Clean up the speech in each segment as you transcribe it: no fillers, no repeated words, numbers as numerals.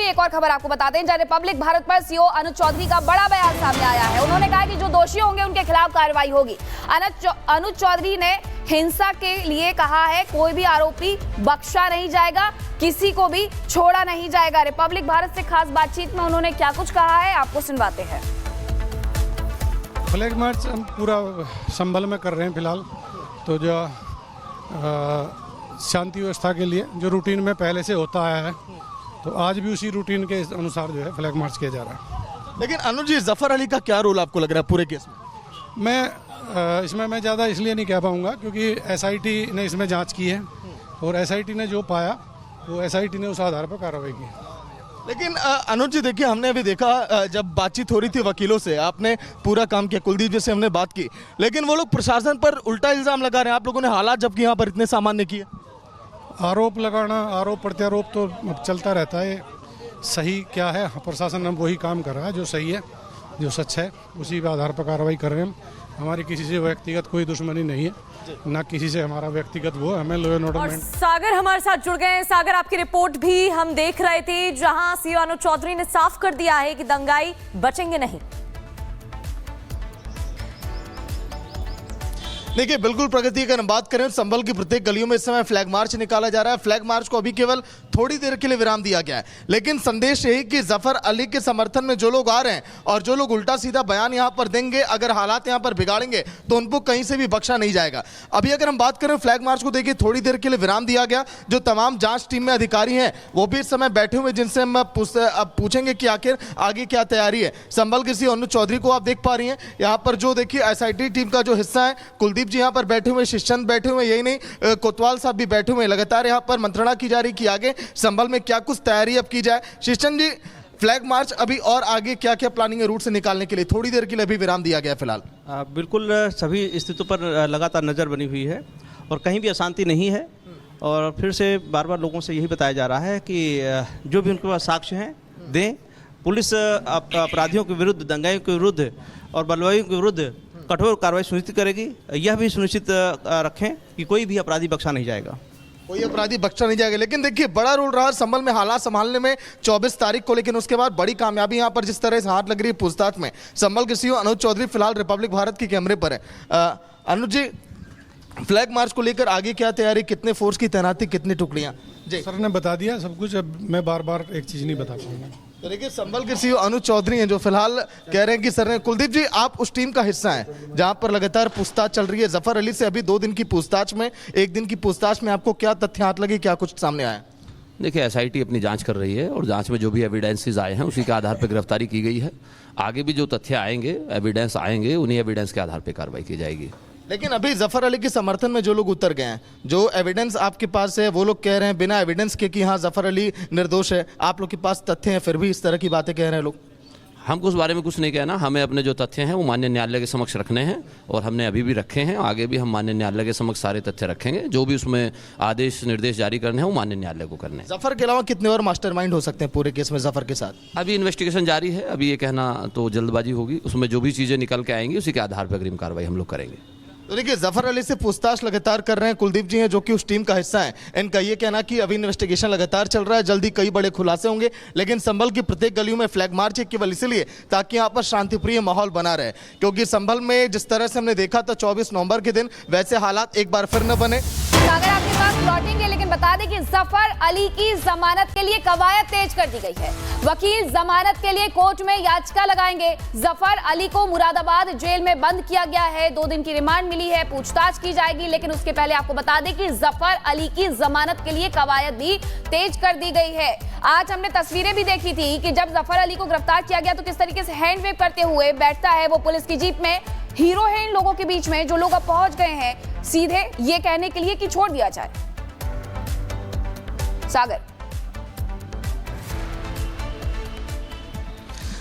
एक और खबर आपको बता दें, जहां रिपब्लिक भारत पर सीओ अनुज चौधरी का बड़ा बयान सामने आया है। उन्होंने कहा कि जो दोषी होंगे उनके खिलाफ कार्रवाई होगी। अनुज चौधरी ने हिंसा के लिए कहा है कोई भी आरोपी बख्शा नहीं जाएगा, किसी को भी छोड़ा नहीं जाएगा। रिपब्लिक भारत से खास बातचीत में उन्होंने क्या कुछ कहा है, आपको सुनवाते हैं। फ्लैग मार्च हम पूरा संभल में कर रहे हैं फिलहाल, तो जो शांति व्यवस्था के लिए जो रूटीन में पहले से होता आया है, तो आज भी उसी रूटीन के अनुसार जो है फ्लैग मार्च किया जा रहा है। लेकिन अनुज जी, जफर अली का क्या रोल आपको लग रहा है पूरे केस में? इसमें मैं ज़्यादा इसलिए नहीं कह पाऊँगा क्योंकि एसआईटी ने इसमें जांच की है और एसआईटी ने जो पाया वो एसआईटी ने उस आधार पर कार्रवाई की। लेकिन अनुज जी देखिए, हमने अभी देखा जब बातचीत हो रही थी वकीलों से, आपने पूरा काम किया, कुलदीप जी से हमने बात की, लेकिन वो लोग प्रशासन पर उल्टा इल्जाम लगा रहे हैं। आप लोगों ने हालात जबकि यहाँ पर इतने सामान्य किए। आरोप लगाना, आरोप प्रत्यारोप तो चलता रहता है। सही क्या है, प्रशासन हम वही काम कर रहा है जो सही है, जो सच है, उसी के आधार पर कार्रवाई कर रहे हैं। हमारी किसी से व्यक्तिगत कोई दुश्मनी नहीं है, ना किसी से हमारा व्यक्तिगत वो, हमें लॉ एंड ऑर्डर। और सागर हमारे साथ जुड़ गए हैं। सागर, आपकी रिपोर्ट भी हम देख रहे थे, जहां सीओ अनुज चौधरी ने साफ कर दिया है कि दंगाई बचेंगे नहीं। देखिए, बिल्कुल प्रगति अगर हम बात करें, संभल की प्रत्येक गलियों में इस समय फ्लैग मार्च निकाला जा रहा है। फ्लैग मार्च को अभी केवल थोड़ी देर के लिए विराम दिया गया है, लेकिन संदेश यही कि जफर अली के समर्थन में जो लोग आ रहे हैं और जो लोग उल्टा सीधा बयान यहां पर देंगे, अगर हालात यहां पर बिगाड़ेंगे तो उनको कहीं से भी बख्शा नहीं जाएगा। अभी अगर हम बात करें फ्लैग मार्च को, देखिए थोड़ी देर के लिए विराम दिया गया। जो तमाम जांच टीम में अधिकारी हैं वो भी इस समय बैठे हुए, जिनसे हम अब पूछेंगे कि आखिर आगे क्या तैयारी है। संभल के सीओ अनुज चौधरी को आप देख पा रही हैं यहाँ पर, जो देखिए एसआईटी टीम का जो हिस्सा है, कुलदीप जी यहाँ पर बैठे हुए, शिष्चंद बैठे हुए, यही नहीं कोतवाल साहब भी बैठे हुए। लगातार यहाँ पर मंत्रणा की जा रही कि आगे संभल में क्या कुछ तैयारी अब की जाए। शिष्चंद जी, फ्लैग मार्च अभी और आगे क्या क्या प्लानिंग है रूट से निकालने के लिए? थोड़ी देर के लिए अभी विराम दिया गया फिलहाल। बिल्कुल, सभी स्थितियों पर लगातार नज़र बनी हुई है और कहीं भी अशांति नहीं है। और फिर से बार बार लोगों से यही बताया जा रहा है कि जो भी उनके पास साक्ष्य हैं दें। पुलिस अपराधियों के विरुद्ध, दंगाइयों के विरुद्ध और बलवाइयों के विरुद्ध कठोर कार्रवाई सुनिश्चित करेगी। यह भी सुनिश्चित रखें कि कोई भी अपराधी बख्शा नहीं जाएगा, कोई अपराधी बख्शा नहीं जाएगा। लेकिन देखिए, बड़ा रोल रहा संभल में हालात संभालने में 24 तारीख को, लेकिन उसके बाद बड़ी कामयाबी यहाँ पर जिस तरह से हाथ लग रही है पूछताछ में। संभल के सीओ अनुज चौधरी फिलहाल रिपब्लिक भारत के कैमरे पर है। अनुज जी, फ्लैग मार्च को लेकर आगे क्या तैयारी, कितने फोर्स की तैनाती, कितनी टुकड़ियां? जी सर ने बता दिया सब कुछ, अब मैं बार बार एक चीज़ नहीं बता पाऊंगा। तो देखिए, संभल के सीओ अनुज चौधरी हैं जो फिलहाल कह रहे हैं कि सर ने, कुलदीप जी आप उस टीम का हिस्सा हैं जहां पर लगातार पूछताछ चल रही है। जफर अली से अभी 2 दिन की पूछताछ में, 1 दिन की पूछताछ में आपको क्या तथ्य हाथ लगे, क्या कुछ सामने आया? देखिए, एसआईटी अपनी जांच कर रही है और जांच में जो भी एविडेंसेस आए हैं उसी के आधार पर गिरफ्तारी की गई है। आगे भी जो तथ्य आएंगे, एविडेंस आएंगे, उन्हीं एविडेंस के आधार पर कार्रवाई की जाएगी। लेकिन अभी जफर अली के समर्थन में जो लोग उतर गए हैं, जो एविडेंस आपके पास है, वो लोग कह रहे हैं बिना एविडेंस के कि हाँ जफर अली निर्दोष है। आप लोग के पास तथ्य हैं, फिर भी इस तरह की बातें कह रहे हैं लोग। हमको उस बारे में कुछ नहीं कहना। हमें अपने जो तथ्य हैं वो माननीय न्यायालय के समक्ष रखने हैं और हमने अभी भी रखे हैं। आगे भी हम माननीय न्यायालय के समक्ष सारे तथ्य रखेंगे। जो भी उसमें आदेश निर्देश जारी करने हैं वो माननीय न्यायालय को करने हैं। जफर के अलावा कितने और मास्टरमाइंड हो सकते हैं पूरे केस में जफर के साथ? अभी इन्वेस्टिगेशन जारी है, अभी ये कहना तो जल्दबाजी होगी। उसमें जो भी चीज़ें निकल के आएंगी उसी के आधार पर अग्रिम कार्रवाई हम लोग करेंगे। तो देखिए, जफर अली से पूछताछ लगातार कर रहे हैं कुलदीप जी हैं जो कि उस टीम का हिस्सा है। इनका ये कहना कि अभी इन्वेस्टिगेशन लगातार चल रहा है, जल्दी कई बड़े खुलासे होंगे। लेकिन संभल की प्रत्येक गलियों में फ्लैग मार्च केवल इसलिए ताकि यहाँ पर शांतिप्रिय माहौल बना रहे, क्योंकि संभल में जिस तरह से हमने देखा था 24 नवंबर के दिन, वैसे हालात एक बार फिर न बने। सागर आपके पास लौटेंगे, लेकिन बता दें कि जफर अली की जमानत के लिए कवायद तेज कर दी गई है। वकील जमानत के लिए कोर्ट में याचिका लगाएंगे। जफर अली को मुरादाबाद जेल में बंद किया गया है, 2 दिन की रिमांड मिली है, पूछताछ की जाएगी। लेकिन उसके पहले आपको बता दें कि जफर अली की जमानत के लिए कवायद भी तेज कर दी गई है। आज हमने तस्वीरें भी देखी थी कि जब जफर अली को गिरफ्तार किया गया तो किस तरीके से हैंड वेव करते हुए बैठता है वो पुलिस की जीप में। हीरो है इन लोगों के बीच में, जो लोग अब पहुंच गए हैं सीधे ये कहने के लिए कि छोड़ दिया जाए। सागर,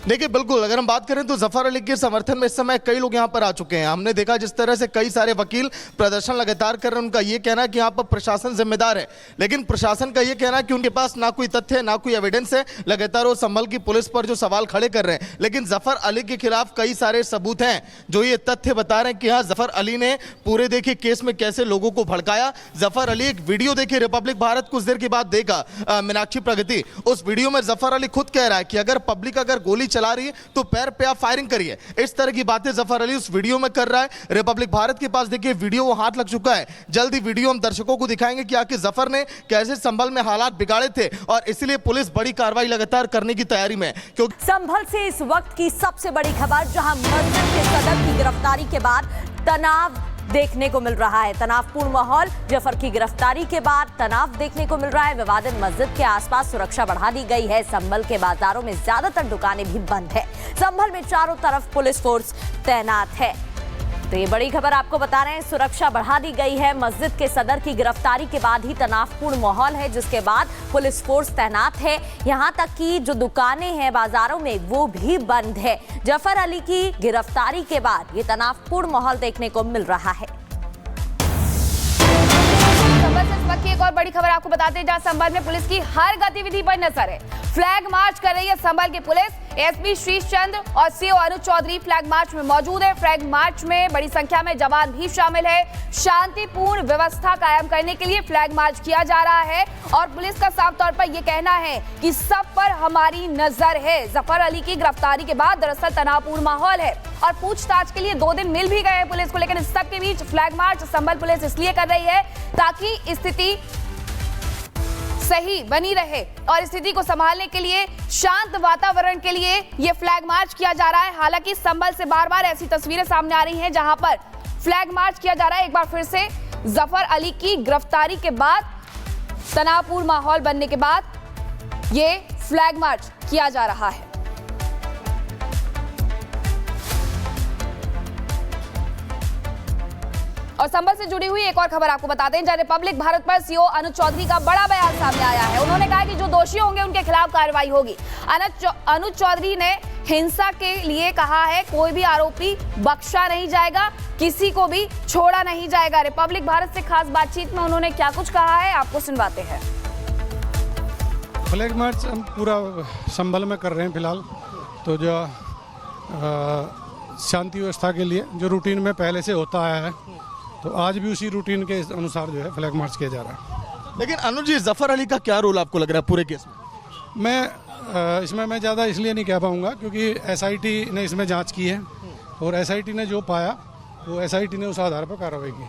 देखिए बिल्कुल, अगर हम बात करें तो जफर अली के समर्थन में इस समय कई लोग यहाँ पर आ चुके हैं। हमने देखा जिस तरह से कई सारे वकील प्रदर्शन लगातार कर रहे हैं, उनका ये कहना है कि यहाँ पर प्रशासन जिम्मेदार है, लेकिन प्रशासन का ये कहना है कि उनके पास ना कोई तथ्य है ना कोई एविडेंस है। लगातार वो संभल की पुलिस पर जो सवाल खड़े कर रहे हैं, लेकिन जफर अली के खिलाफ कई सारे सबूत हैं जो ये तथ्य बता रहे हैं कि हाँ, जफर अली ने पूरे देखिए केस में कैसे लोगों को भड़काया। जफर अली एक वीडियो देखिए रिपब्लिक भारत कुछ देर के बाद देगा, मीनाक्षी प्रगति, उस वीडियो में जफर अली खुद कह रहा है कि अगर पब्लिक अगर गोली चला रही है तो पैर पे आप फायरिंग करिए। इस तरह की बातें जफर अली उस वीडियो में कर रहा है। रिपब्लिक भारत के पास देखिए वीडियो वो हाथ लग चुका है। जल्दी वीडियो हम दर्शकों को दिखाएंगे कि आखिर जफर ने कैसे संभल में हालात बिगाड़े थे और इसलिए पुलिस बड़ी कार्रवाई लगातार करने की तैयारी में। क्योंकि संभल से इस वक्त की सबसे बड़ी खबर, जहां मस्जिद के सदर की गिरफ्तारी के बाद तनाव देखने को मिल रहा है। तनावपूर्ण माहौल, जफर की गिरफ्तारी के बाद तनाव देखने को मिल रहा है। विवादित मस्जिद के आसपास सुरक्षा बढ़ा दी गई है। संभल के बाजारों में ज्यादातर दुकानें भी बंद है। संभल में चारों तरफ पुलिस फोर्स तैनात है। तो ये बड़ी खबर आपको बता रहे हैं, सुरक्षा बढ़ा दी गई है। मस्जिद के सदर की गिरफ्तारी के बाद ही तनावपूर्ण माहौल है, जिसके बाद पुलिस फोर्स तैनात है। यहां तक कि जो दुकानें हैं बाजारों में वो भी बंद है। जफर अली की गिरफ्तारी के बाद ये तनावपूर्ण माहौल देखने को मिल रहा है। संभल से इस वक्त की एक और बड़ी खबर आपको बताते हैं, जहां संभल में पुलिस की हर गतिविधि पर नजर है। फ्लैग मार्च कर रही है संभल की पुलिस। एसपी शीश चंद्र और सीओ अनुज चौधरी फ्लैग मार्च में मौजूद है। फ्लैग मार्च में बड़ी संख्या में जवान भी शामिल है। शांतिपूर्ण व्यवस्था कायम करने के लिए फ्लैग मार्च किया जा रहा है और पुलिस का साफ तौर पर यह कहना है कि सब पर हमारी नजर है। जफर अली की गिरफ्तारी के बाद दरअसल तनावपूर्ण माहौल है और पूछताछ के लिए 2 दिन मिल भी गए हैं पुलिस को, लेकिन इस सब के बीच फ्लैग मार्च संभल पुलिस इसलिए कर रही है ताकि स्थिति सही बनी रहे और स्थिति को संभालने के लिए, शांत वातावरण के लिए ये फ्लैग मार्च किया जा रहा है। हालांकि संभल से बार-बार ऐसी तस्वीरें सामने आ रही हैं जहां पर फ्लैग मार्च किया जा रहा है। एक बार फिर से जफर अली की गिरफ्तारी के बाद, तनावपूर्ण माहौल बनने के बाद ये फ्लैग मार्च किया जा रहा है। और संभल से जुड़ी हुई एक और खबर आपको बताते हैं, जहां रिपब्लिक भारत पर सीओ अनुज चौधरी का बड़ा बयान सामने आया है। उन्होंने कहा कि जो दोषी होंगे उनके खिलाफ कार्रवाई होगी। अनुज चौधरी ने हिंसा के लिए कहा है कोई भी आरोपी बख्शा नहीं जाएगा, किसी को भी छोड़ा नहीं जाएगा। रिपब्लिक भारत से खास बातचीत में उन्होंने क्या कुछ कहा है, आपको सुनवाते हैं। फ्लैग मार्च हम पूरा संभल में कर रहे हैं फिलहाल। तो जो शांति व्यवस्था के लिए जो रूटीन में पहले से होता आया है, तो आज भी उसी रूटीन के अनुसार जो है फ्लैग मार्च किया जा रहा है। लेकिन अनुज जी, जफर अली का क्या रोल आपको लग रहा है पूरे केस में? इसमें मैं ज़्यादा इसलिए नहीं कह पाऊँगा क्योंकि एसआईटी ने इसमें जांच की है और एसआईटी ने जो पाया वो एसआईटी ने उस आधार पर कार्रवाई की।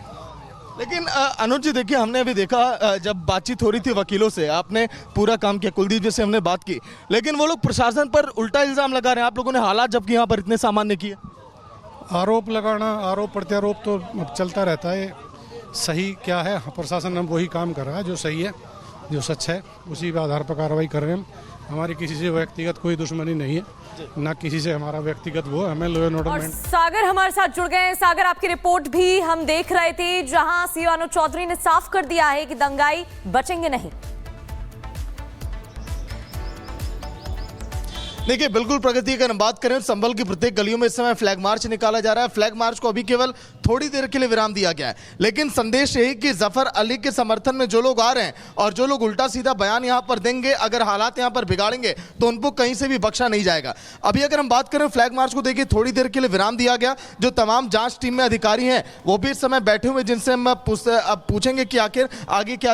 लेकिन अनुज जी देखिए, हमने अभी देखा जब बातचीत हो रही थी वकीलों से, आपने पूरा काम किया, कुलदीप जी से हमने बात की, लेकिन वो लोग प्रशासन पर उल्टा इल्ज़ाम लगा रहे हैं। आप लोगों ने हालात जबकि यहाँ पर इतने सामान्य किए। आरोप लगाना, आरोप प्रत्यारोप तो चलता रहता है। सही क्या है, प्रशासन हम वही काम कर रहा है जो सही है, जो सच है, उसी के आधार पर कार्रवाई कर रहे हैं। हमारी किसी से व्यक्तिगत कोई दुश्मनी नहीं है, ना किसी से हमारा व्यक्तिगत वो, हमें लॉ एंड ऑर्डर। और सागर हमारे साथ जुड़ गए हैं। सागर, आपकी रिपोर्ट भी हम देख रहे थे, जहां सीओ अनुज चौधरी ने साफ कर दिया है कि दंगाई बचेंगे नहीं। देखिए बिल्कुल प्रगति, अगर हम बात करें संभल की प्रत्येक गलियों में इस समय फ्लैग मार्च निकाला जा रहा है। फ्लैग मार्च को अभी केवल थोड़ी देर के लिए विराम दिया गया है, लेकिन संदेश यही कि जफर अली के समर्थन में जो लोग आ रहे हैं और जो लोग उल्टा सीधा बयान यहां पर देंगे, अगर हालात यहां पर बिगाड़ेंगे तो उनको कहीं से भी बख्शा नहीं जाएगा। अभी अगर हम बात करें फ्लैग मार्च को, देखिए थोड़ी देर के लिए विराम दिया गया। जो तमाम जांच टीम में अधिकारी हैं वो भी इस समय बैठे हुए, जिनसे हम पूछेंगे कि आखिर आगे क्या